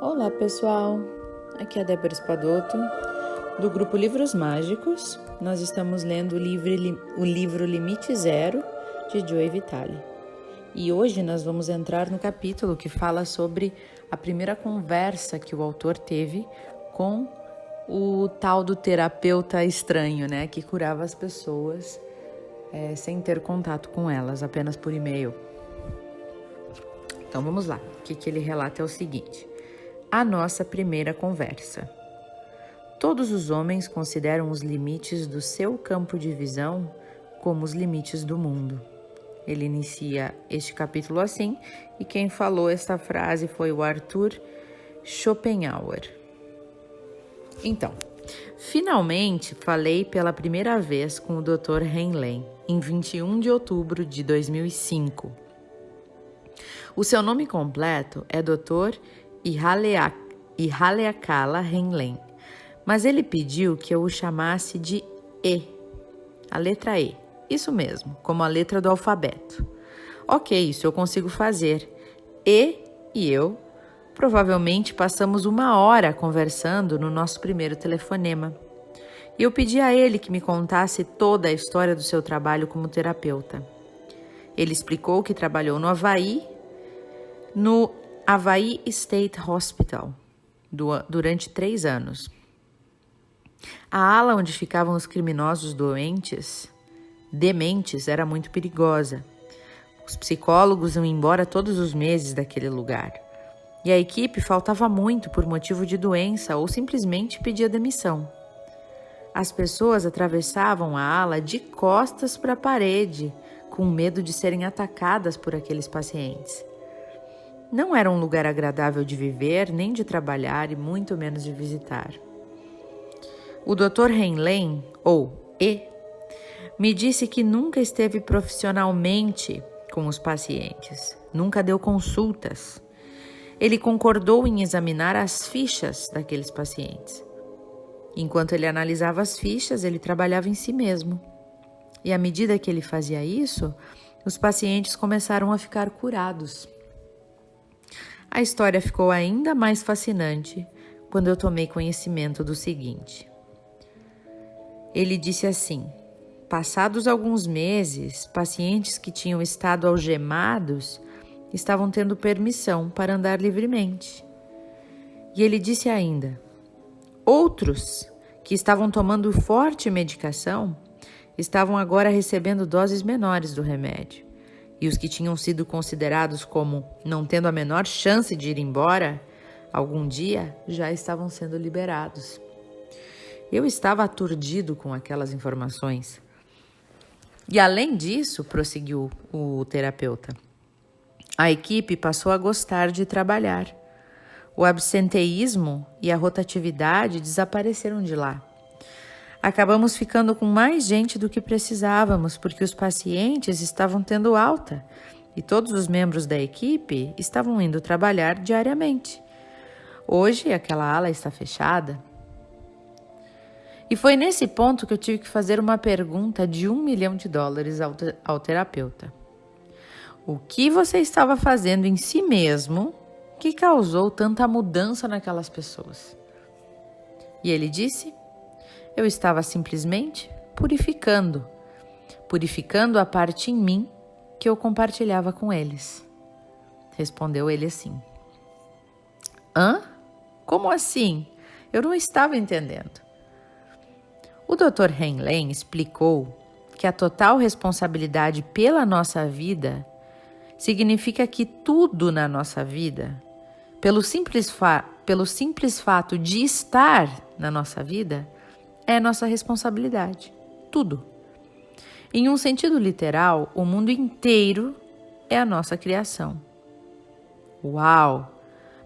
Olá pessoal, aqui é a Débora Espadoto, do grupo Livros Mágicos. Nós estamos lendo o livro Limite Zero, de Joe Vitale. E hoje nós vamos entrar no capítulo que fala sobre a primeira conversa que o autor teve com o tal do terapeuta estranho, né? Que curava as pessoas sem ter contato com elas, apenas por e-mail. Então vamos lá, o que ele relata é o seguinte: a nossa primeira conversa. Todos os homens consideram os limites do seu campo de visão como os limites do mundo. Ele inicia este capítulo assim, e quem falou esta frase foi o Arthur Schopenhauer. Então, finalmente falei pela primeira vez com o Dr. Henley, em 21 de outubro de 2005. O seu nome completo é Dr. Ihaleakala Henley, mas ele pediu que eu o chamasse de E, a letra E. Isso mesmo, como a letra do alfabeto. Ok, isso eu consigo fazer. E eu provavelmente passamos 1 hora conversando no nosso primeiro telefonema. E eu pedi a ele que me contasse toda a história do seu trabalho como terapeuta. Ele explicou que trabalhou no Hawaii State Hospital durante 3 anos. A ala onde ficavam os criminosos dementes era muito perigosa. Os psicólogos iam embora todos os meses daquele lugar. E a equipe faltava muito por motivo de doença ou simplesmente pedia demissão. As pessoas atravessavam a ala de costas para a parede, com medo de serem atacadas por aqueles pacientes. Não era um lugar agradável de viver, nem de trabalhar e muito menos de visitar. O Dr. Henley, ou E, me disse que nunca esteve profissionalmente com os pacientes, nunca deu consultas. Ele concordou em examinar as fichas daqueles pacientes. Enquanto ele analisava as fichas, ele trabalhava em si mesmo. E à medida que ele fazia isso, os pacientes começaram a ficar curados. A história ficou ainda mais fascinante quando eu tomei conhecimento do seguinte. Ele disse assim: passados alguns meses, pacientes que tinham estado algemados estavam tendo permissão para andar livremente. E ele disse ainda: outros que estavam tomando forte medicação estavam agora recebendo doses menores do remédio. E os que tinham sido considerados como não tendo a menor chance de ir embora algum dia já estavam sendo liberados. Eu estava aturdido com aquelas informações. E além disso, prosseguiu o terapeuta, a equipe passou a gostar de trabalhar. O absenteísmo e a rotatividade desapareceram de lá. Acabamos ficando com mais gente do que precisávamos, porque os pacientes estavam tendo alta e todos os membros da equipe estavam indo trabalhar diariamente. Hoje, aquela ala está fechada. E foi nesse ponto que eu tive que fazer uma pergunta de $1 milhão ao terapeuta. O que você estava fazendo em si mesmo que causou tanta mudança naquelas pessoas? E ele disse: eu estava simplesmente purificando a parte em mim que eu compartilhava com eles. Respondeu ele assim. Hã? Como assim? Eu não estava entendendo. O Dr. Henley explicou que a total responsabilidade pela nossa vida significa que tudo na nossa vida, pelo simples fato de estar na nossa vida, é nossa responsabilidade. Tudo. Em um sentido literal, o mundo inteiro é a nossa criação. Uau!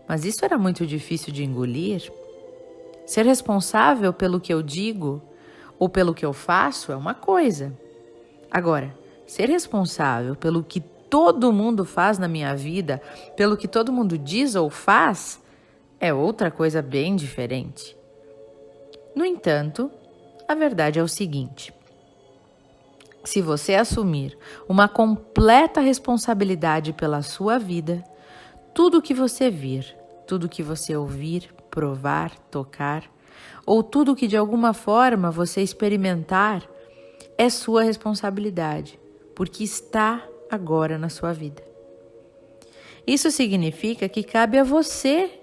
Mas isso era muito difícil de engolir? Ser responsável pelo que eu digo ou pelo que eu faço é uma coisa. Agora, ser responsável pelo que todo mundo faz na minha vida, pelo que todo mundo diz ou faz, é outra coisa bem diferente. No entanto, a verdade é o seguinte: se você assumir uma completa responsabilidade pela sua vida, tudo que você vir, tudo que você ouvir, provar, tocar, ou tudo que de alguma forma você experimentar, é sua responsabilidade, porque está agora na sua vida. Isso significa que cabe a você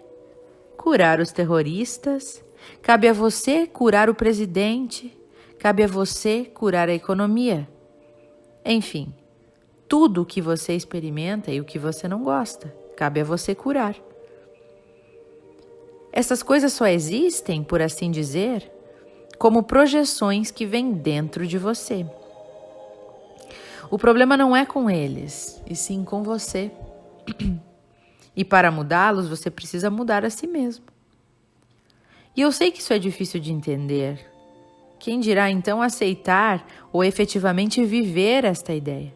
curar os terroristas, cabe a você curar o presidente, cabe a você curar a economia. Enfim, tudo o que você experimenta e o que você não gosta, cabe a você curar. Essas coisas só existem, por assim dizer, como projeções que vêm dentro de você. O problema não é com eles, e sim com você. E para mudá-los, você precisa mudar a si mesmo. E eu sei que isso é difícil de entender. Quem dirá então aceitar ou efetivamente viver esta ideia?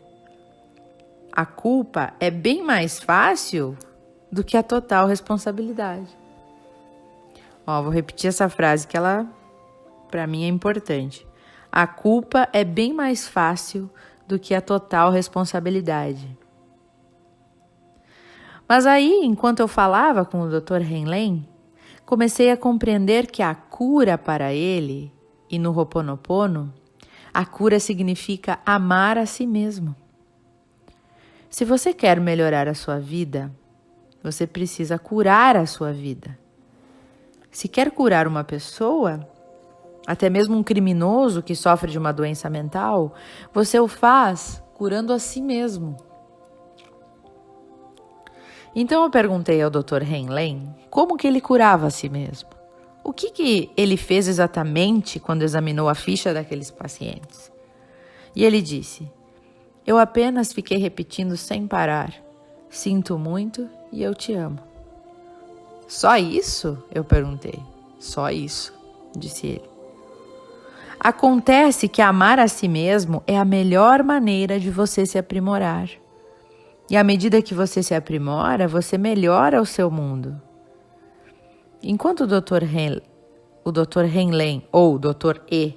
A culpa é bem mais fácil do que a total responsabilidade. Vou repetir essa frase que ela, para mim, é importante. A culpa é bem mais fácil do que a total responsabilidade. Mas aí, enquanto eu falava com o Dr. Henlen, comecei a compreender que a cura para ele, e no Ho'oponopono, a cura significa amar a si mesmo. Se você quer melhorar a sua vida, você precisa curar a sua vida. Se quer curar uma pessoa, até mesmo um criminoso que sofre de uma doença mental, você o faz curando a si mesmo. Então eu perguntei ao Dr. Henlen como que ele curava a si mesmo. O que ele fez exatamente quando examinou a ficha daqueles pacientes? E ele disse: eu apenas fiquei repetindo sem parar. Sinto muito e eu te amo. Só isso? Eu perguntei. Só isso, disse ele. Acontece que amar a si mesmo é a melhor maneira de você se aprimorar. E à medida que você se aprimora, você melhora o seu mundo. Enquanto o Dr. Henlen, ou Dr. E,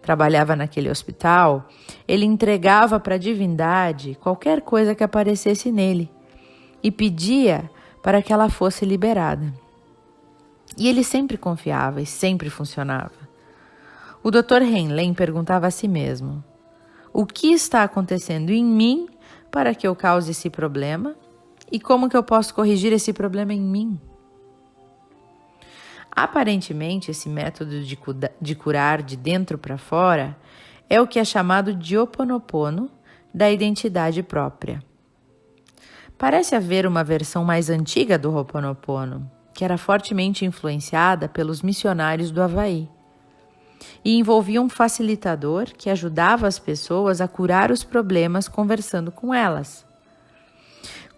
trabalhava naquele hospital, ele entregava para a divindade qualquer coisa que aparecesse nele e pedia para que ela fosse liberada. E ele sempre confiava e sempre funcionava. O Dr. Henlen perguntava a si mesmo: o que está acontecendo em mim para que eu cause esse problema? E como que eu posso corrigir esse problema em mim? Aparentemente, esse método de curar de dentro para fora é o que é chamado de Ho'oponopono da identidade própria. Parece haver uma versão mais antiga do Ho'oponopono, que era fortemente influenciada pelos missionários do Havaí, e envolvia um facilitador que ajudava as pessoas a curar os problemas conversando com elas.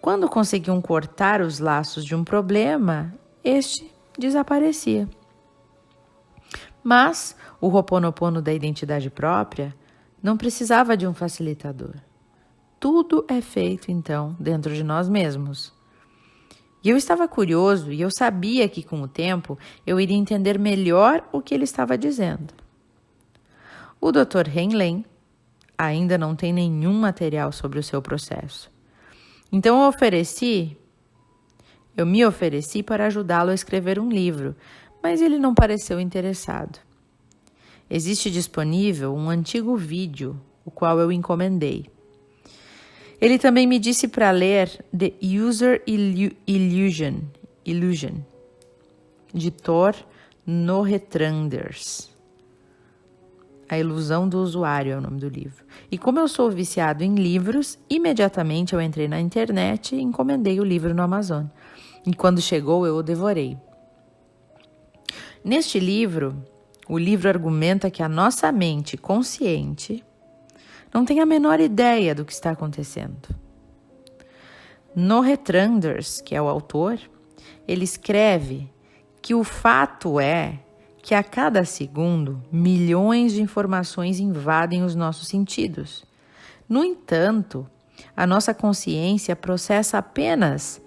Quando conseguiam cortar os laços de um problema, este desaparecia. Mas o Ho'oponopono da identidade própria não precisava de um facilitador. Tudo é feito, então, dentro de nós mesmos. E eu estava curioso e eu sabia que, com o tempo, eu iria entender melhor o que ele estava dizendo. O Dr. Henlen ainda não tem nenhum material sobre o seu processo. Então eu me ofereci para ajudá-lo a escrever um livro, mas ele não pareceu interessado. Existe disponível um antigo vídeo, o qual eu encomendei. Ele também me disse para ler The User Illusion, de Thor Norretranders. A Ilusão do Usuário é o nome do livro. E como eu sou viciado em livros, imediatamente eu entrei na internet e encomendei o livro no Amazon. E quando chegou, eu o devorei. Neste livro, o livro argumenta que a nossa mente consciente não tem a menor ideia do que está acontecendo. Norretranders, que é o autor, ele escreve que o fato é que a cada segundo, milhões de informações invadem os nossos sentidos. No entanto, a nossa consciência processa apenas,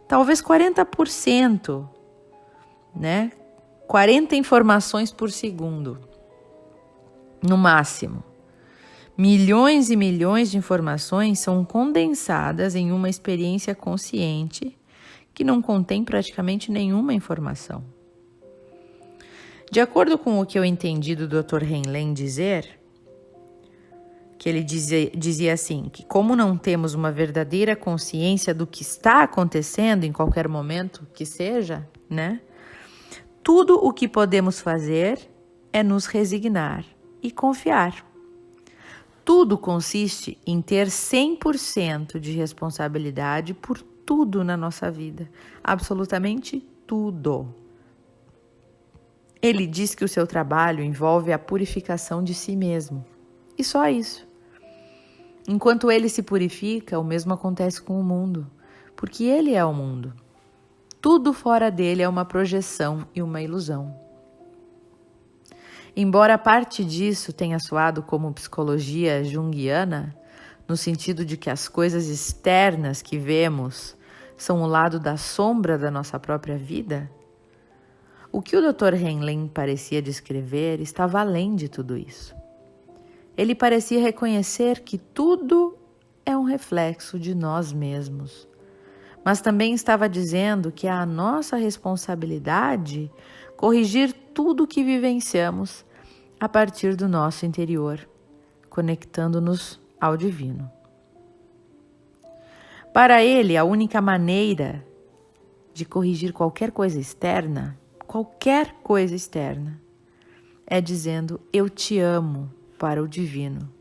talvez 40%, 40 informações por segundo, no máximo. Milhões e milhões de informações são condensadas em uma experiência consciente que não contém praticamente nenhuma informação. De acordo com o que eu entendi do Dr. Heinlein dizer, que ele dizia assim, que como não temos uma verdadeira consciência do que está acontecendo em qualquer momento que seja, né? Tudo o que podemos fazer é nos resignar e confiar. Tudo consiste em ter 100% de responsabilidade por tudo na nossa vida, absolutamente tudo. Ele diz que o seu trabalho envolve a purificação de si mesmo, e só isso. Enquanto ele se purifica, o mesmo acontece com o mundo, porque ele é o mundo. Tudo fora dele é uma projeção e uma ilusão. Embora parte disso tenha soado como psicologia junguiana, no sentido de que as coisas externas que vemos são o lado da sombra da nossa própria vida, o que o Dr. Heinlein parecia descrever estava além de tudo isso. Ele parecia reconhecer que tudo é um reflexo de nós mesmos, mas também estava dizendo que é a nossa responsabilidade corrigir tudo o que vivenciamos a partir do nosso interior, conectando-nos ao divino. Para ele, a única maneira de corrigir qualquer coisa externa, é dizendo eu te amo para o divino,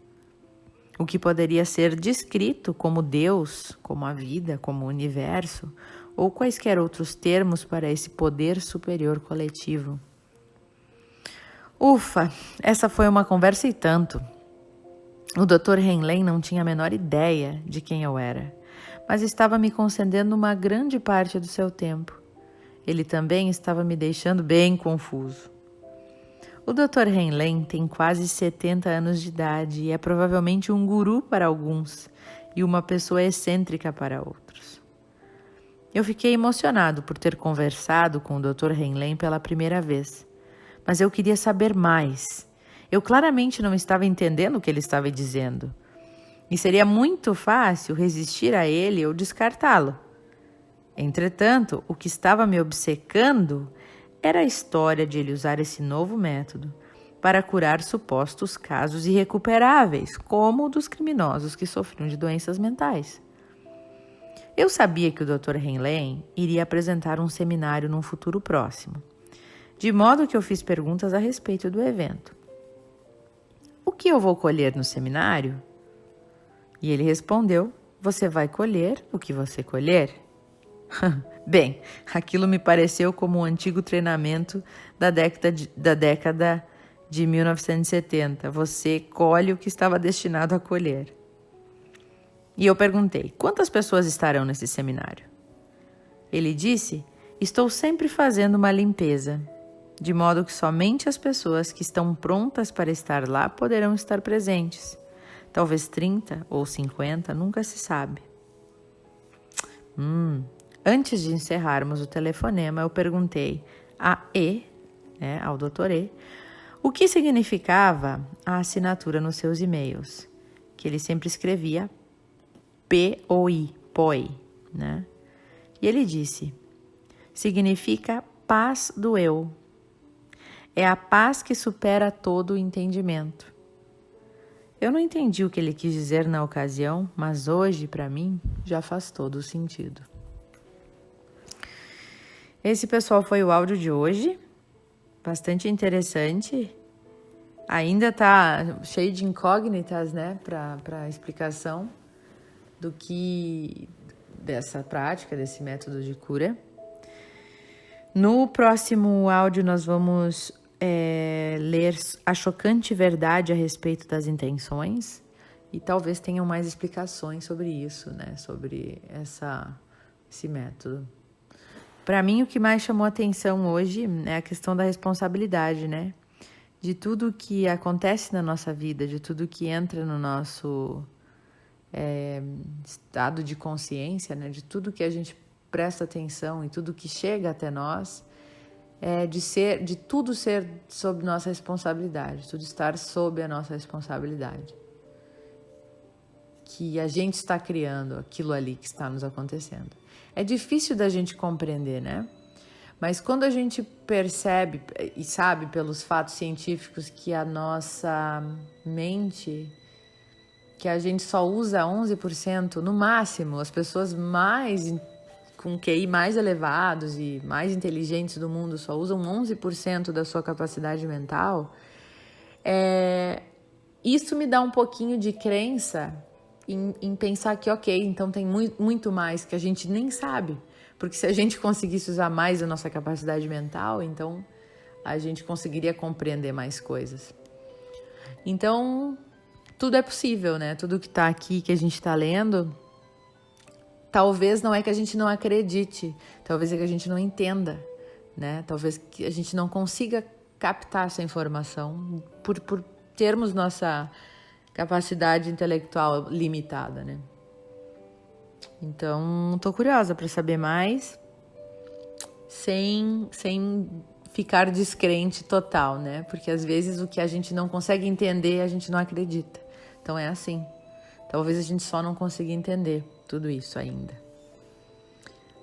o que poderia ser descrito como Deus, como a vida, como o universo, ou quaisquer outros termos para esse poder superior coletivo. Ufa, essa foi uma conversa e tanto. O Dr. Heinlein não tinha a menor ideia de quem eu era, mas estava me concedendo uma grande parte do seu tempo. Ele também estava me deixando bem confuso. O Dr. Heinlein tem quase 70 anos de idade e é provavelmente um guru para alguns e uma pessoa excêntrica para outros. Eu fiquei emocionado por ter conversado com o Dr. Heinlein pela primeira vez, mas eu queria saber mais. Eu claramente não estava entendendo o que ele estava dizendo e seria muito fácil resistir a ele ou descartá-lo. Entretanto, o que estava me obcecando era a história de ele usar esse novo método para curar supostos casos irrecuperáveis, como o dos criminosos que sofriam de doenças mentais. Eu sabia que o Dr. Heinlein iria apresentar um seminário num futuro próximo, de modo que eu fiz perguntas a respeito do evento. O que eu vou colher no seminário? E ele respondeu, você vai colher o que você colher. Bem, aquilo me pareceu como um antigo treinamento da década de 1970. Você colhe o que estava destinado a colher. E eu perguntei, quantas pessoas estarão nesse seminário? Ele disse, estou sempre fazendo uma limpeza, de modo que somente as pessoas que estão prontas para estar lá poderão estar presentes. Talvez 30 ou 50, nunca se sabe. Antes de encerrarmos o telefonema, eu perguntei ao Dr. E, o que significava a assinatura nos seus e-mails, que ele sempre escrevia POI, né? E ele disse, significa paz do eu. É a paz que supera todo o entendimento. Eu não entendi o que ele quis dizer na ocasião, mas hoje, para mim, já faz todo o sentido. Esse, pessoal, foi o áudio de hoje. Bastante interessante. Ainda tá cheio de incógnitas, né, para explicação dessa prática, desse método de cura. No próximo áudio, nós vamos ler a chocante verdade a respeito das intenções e talvez tenham mais explicações sobre isso, né, sobre esse método. Para mim, o que mais chamou atenção hoje é a questão da responsabilidade, né? De tudo que acontece na nossa vida, de tudo que entra no nosso estado de consciência, né? De tudo que a gente presta atenção e tudo que chega até nós, de tudo ser sob nossa responsabilidade, tudo estar sob a nossa responsabilidade. que a gente está criando aquilo ali que está nos acontecendo. É difícil da gente compreender, né? Mas quando a gente percebe e sabe pelos fatos científicos que a nossa mente, que a gente só usa 11%, no máximo, as pessoas com QI mais elevados e mais inteligentes do mundo só usam 11% da sua capacidade mental, isso me dá um pouquinho de crença em pensar que, ok, então tem muito mais que a gente nem sabe. Porque se a gente conseguisse usar mais a nossa capacidade mental, então a gente conseguiria compreender mais coisas. Então, tudo é possível, né? Tudo que está aqui, que a gente está lendo, talvez não é que a gente não acredite, talvez é que a gente não entenda, né? Talvez que a gente não consiga captar essa informação por termos nossa capacidade intelectual limitada, né? Então, tô curiosa para saber mais, sem ficar descrente total, né? Porque às vezes o que a gente não consegue entender, a gente não acredita. Então é assim. Talvez a gente só não consiga entender tudo isso ainda.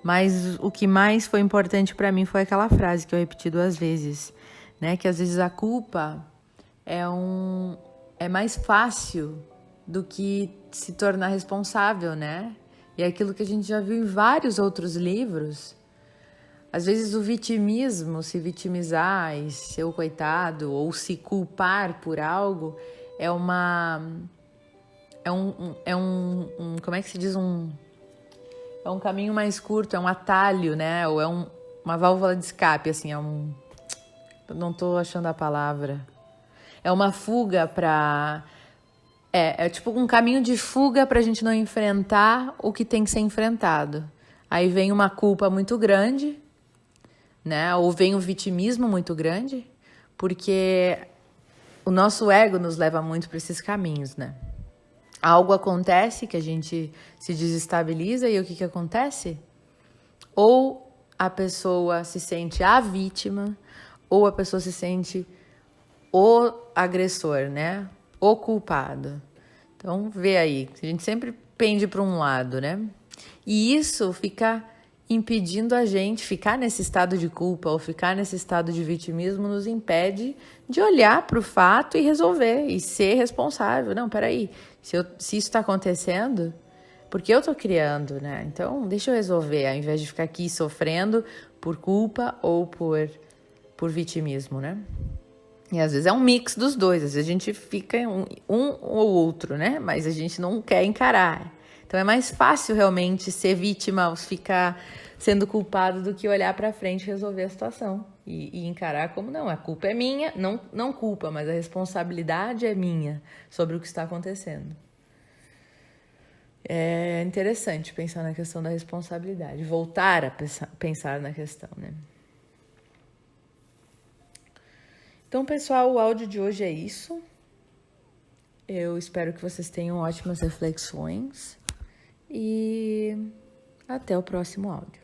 Mas o que mais foi importante para mim foi aquela frase que eu repeti 2 vezes, né? Que às vezes a culpa é mais fácil do que se tornar responsável, né? E é aquilo que a gente já viu em vários outros livros. Às vezes o vitimismo, se vitimizar e ser o coitado, ou se culpar por algo, como é que se diz? É um caminho mais curto, é um atalho, né? Ou é uma válvula de escape, assim, eu não tô achando a palavra. É uma fuga para... É tipo um caminho de fuga para a gente não enfrentar o que tem que ser enfrentado. Aí vem uma culpa muito grande, né? Ou vem um vitimismo muito grande, porque o nosso ego nos leva muito para esses caminhos, né? Algo acontece que a gente se desestabiliza e o que acontece? Ou a pessoa se sente a vítima, ou a pessoa se sente o agressor, né? O culpado. Então, vê aí, a gente sempre pende para um lado, né? E isso fica impedindo a gente, ficar nesse estado de culpa ou ficar nesse estado de vitimismo nos impede de olhar para o fato e resolver, e ser responsável. Não, peraí, se isso está acontecendo, porque eu estou criando, né? Então, deixa eu resolver, ao invés de ficar aqui sofrendo por culpa ou por vitimismo, né? E às vezes é um mix dos dois, às vezes a gente fica um ou outro, né? Mas a gente não quer encarar. Então é mais fácil realmente ser vítima, ficar sendo culpado, do que olhar para frente e resolver a situação. E encarar como não, a culpa é minha, não culpa, mas a responsabilidade é minha sobre o que está acontecendo. É interessante pensar na questão da responsabilidade, voltar a pensar na questão, né? Então, pessoal, o áudio de hoje é isso. Eu espero que vocês tenham ótimas reflexões e até o próximo áudio.